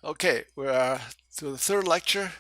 Okay, we are to the third lecture.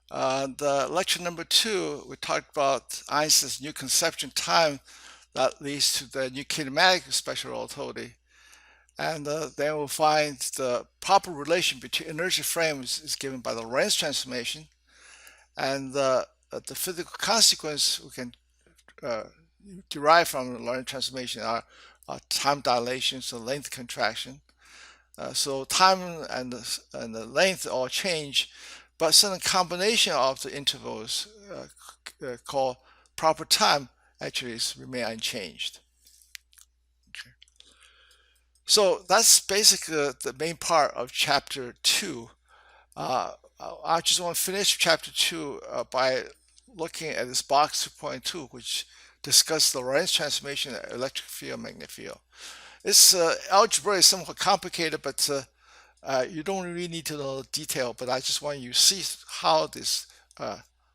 The lecture number 2, we talked about Einstein's new conception time that leads to the new kinematic special relativity. And then we'll find the proper relation between inertial frames is given by the Lorentz transformation. And the physical consequence we can uh, derive from the Lorentz transformation are time dilation, so length contraction. So time and the length all change, but some combination of the intervals called proper time actually remain unchanged. Okay. So that's basically the main part of chapter 2. Uh, I just want to finish chapter 2 by looking at this box 2.2, which discusses the Lorentz transformation of electric field, magnetic field. This algebra is somewhat complicated, but you don't really need to know the detail, but I just want you to see how this,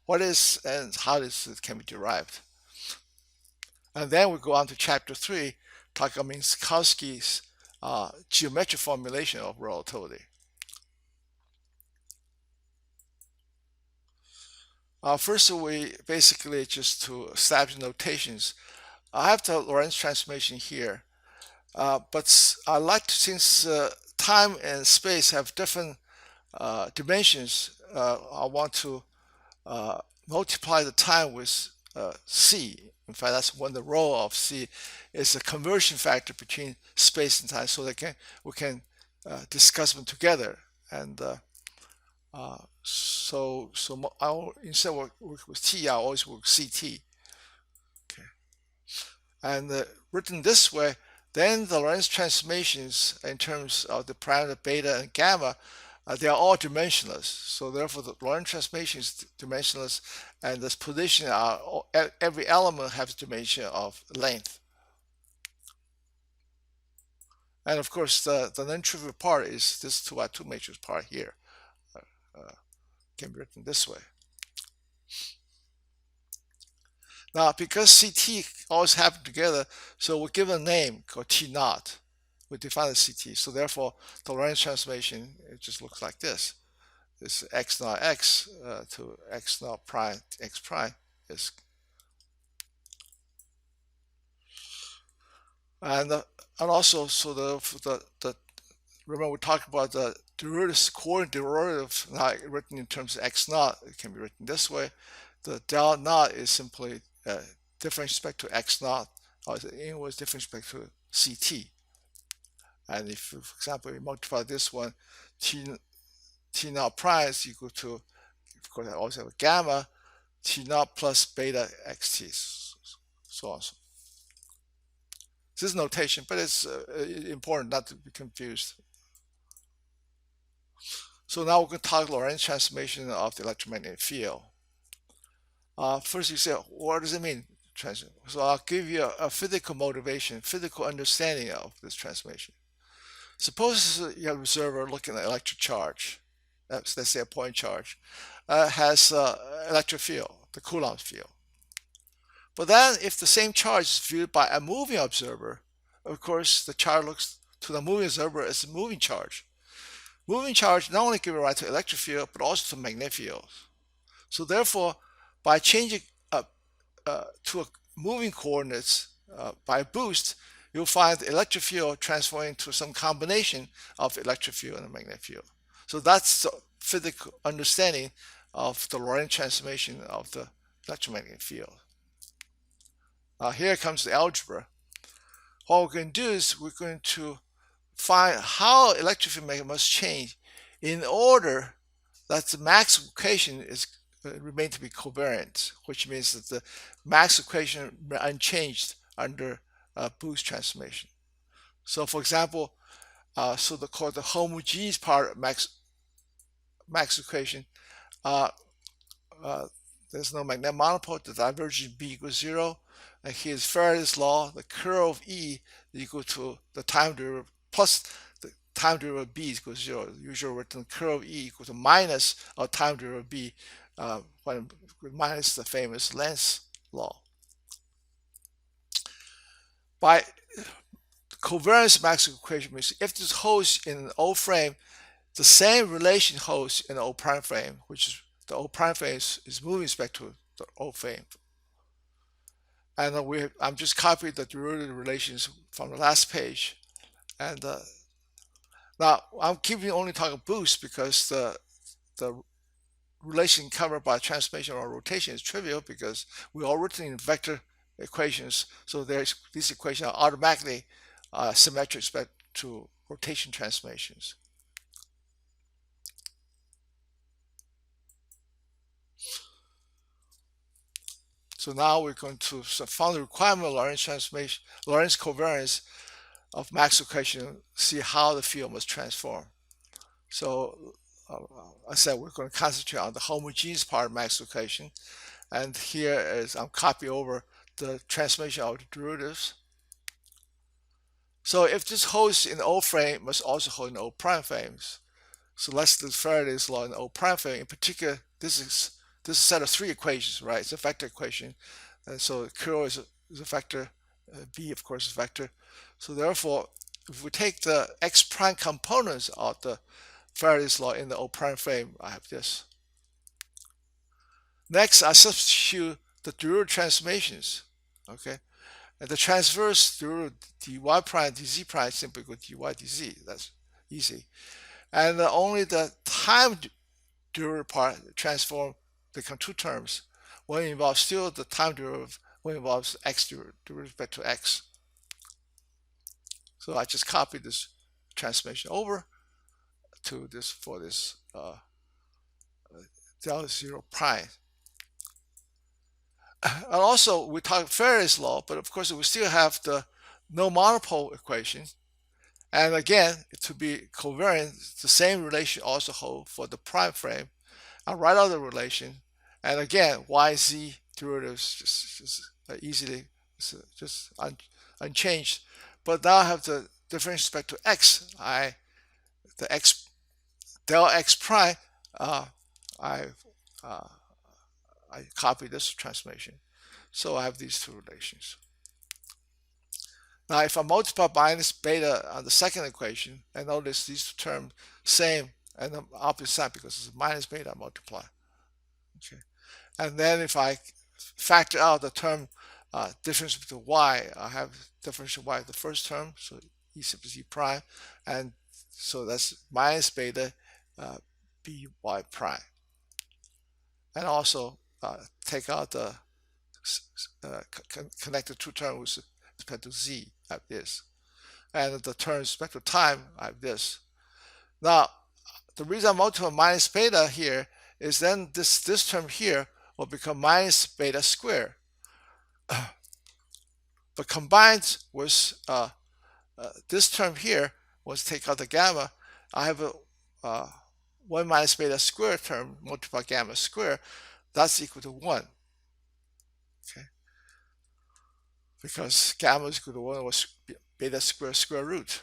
what is and how this can be derived. And then we go on to chapter 3, talk about Minkowski's geometric formulation of relativity. First, we basically just to establish notations. I have the Lorentz transformation here, but I like to, since time and space have different dimensions, I want to multiply the time with c. In fact, that's when the role of c is a conversion factor between space and time, so we can discuss them together. And so I'll, instead of work with t, I always work ct. Okay, and written this way, then the Lorentz transformations in terms of the parameter beta and gamma, they are all dimensionless. So therefore, the Lorentz transformation is dimensionless, and this position are every element has dimension of length. And of course, the non-trivial part is this 2 matrix part here. Uh, can be written this way. Now, because CT always happen together, so we give a name called T naught. We define the CT. So therefore, the Lorentz transformation, it just looks like this. This x naught x to x naught prime x prime is, and and also so the remember we talked about the derivative coordinate derivative not written in terms of x naught. It can be written this way. The del naught is simply different respect to x naught, or the inverse different respect to ct. And if, for example, we multiply this one, t naught prime is equal to, of course, I also have a gamma, t naught plus beta xt, so on. This is notation, but it's important not to be confused. So now we're going to talk Lorentz transformation of the electromagnetic field. First, you say, what does it mean? So I'll give you a physical motivation, physical understanding of this transformation. Suppose you have an observer looking at electric charge. Let's say a point charge has electric field, the Coulomb field. But then, if the same charge is viewed by a moving observer, of course, the charge looks to the moving observer as a moving charge. Moving charge not only give rise to electric field, but also to magnetic field. So therefore, by changing to a moving coordinates by a boost, you'll find the electric field transforming to some combination of electric field and magnetic field. So that's the physical understanding of the Lorentz transformation of the electromagnetic field. Here comes the algebra. What we're going to do is we're going to find how electric field must change in order that the Max equation is remain to be covariant, which means that the Max equation unchanged under boost transformation. So, for example, so the homogeneous part of Max equation, uh, there's no magnetic monopole. The divergence B equals 0. And here's Faraday's law. The curl of E is equal to the time derivative plus the time derivative B equals 0. Usually written curl of E equal to minus of time derivative B, when minus the famous Lenz's law. By covariance Maxwell equation means if this holds in an O frame, the same relation holds in the O prime frame, which is the O prime frame is moving respect to the O frame. And I'm just copying the derivative relations from the last page. And now I'm keeping only talking boost because the relation covered by transformation or rotation is trivial because we all written in vector equations. So these equations are automatically symmetric respect to rotation transformations. So now we're going to find the requirement of Lorentz transformation, Lorentz covariance of Maxwell equation, see how the field must transform. So I said we're going to concentrate on the homogeneous part of Maxwell equation, and here is I'm copying over the transformation of the derivatives. So if this holds in the O frame, it must also hold in the O prime frames. So let's do Faraday's law in the O prime frame. In particular, this is a set of three equations, right? It's a vector equation, and so curl is a vector, B of course is a vector. So therefore, if we take the x prime components of the Faraday's law in the O prime frame, I have this. Next, I substitute the derivative transformations. Okay, and the transverse derivative dy prime dz prime simply equal dy dz. That's easy. And only the time derivative part transform become two terms. One involves still the time derivative, one involves x derivative back to x. So I just copy this transformation over to this for this del 0 prime. And also we talk Faraday's law, but of course we still have the no monopole equation. And again, to be covariant, the same relation also holds for the prime frame. I'll write out the relation, and again, yz derivatives just easily just unchanged. But now I have the differential respect to x. The x del x prime. I copy this transformation, so I have these two relations. Now, if I multiply minus beta on the second equation, and notice these two terms same and the opposite sign because it's minus beta multiply. Okay, and then if I factor out the term difference between y, I have differential y the first term, so e sub z prime, and so that's minus beta by prime, and also take out the connect the two terms with respect to z. I have this, and the term with respect to time, I have this. Now, the reason I multiply minus beta here is then this term here will become minus beta squared. But combined with this term here, once take out the gamma, I have a 1 minus beta squared term multiplied by gamma squared. That's equal to 1. Okay, because gamma is equal to 1 was beta square root.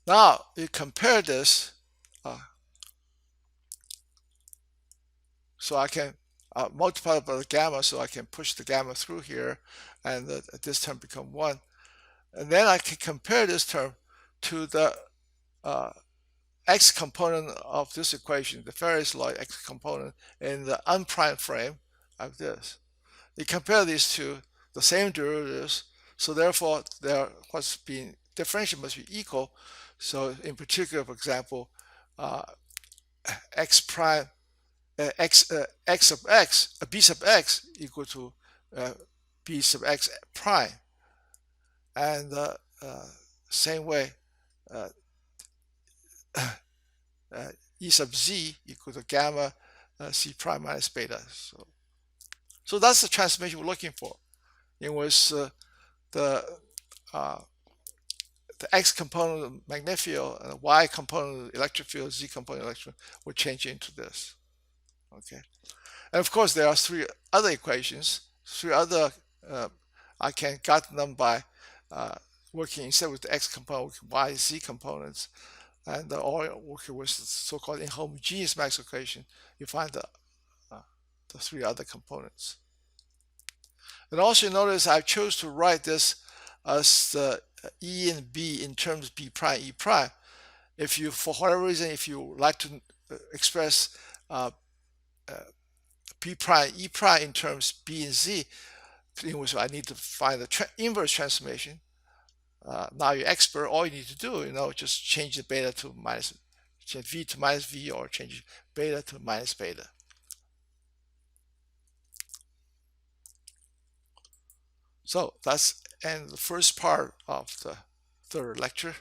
Now you compare this, so I can multiply by the gamma, so I can push the gamma through here, and this term become 1. And then I can compare this term to the x component of this equation, the Faraday's law x component in the unprimed frame of this. You compare these two, the same derivatives, so therefore what's being differentiated must be equal. So in particular, for example, x prime x sub x b sub x equal to b sub x prime, and same way e sub z equal to gamma c prime minus beta. So that's the transformation we're looking for. It was the x component of magnetic field and the y component of the electric field, z component of electric field will change into this. Okay, and of course there are three other equations, I can get them by working instead with the x component with y z components, and or working with the so-called inhomogeneous Maxwell equation. You find the three other components. And also notice I chose to write this as the E and B in terms B prime, E prime. If you, for whatever reason, if you like to express uh, B prime, E prime in terms B and Z, in which I need to find the inverse transformation. Now you're expert. All you need to do, just change the beta to minus, change V to minus V, or change beta to minus beta. So that's and the first part of the third lecture.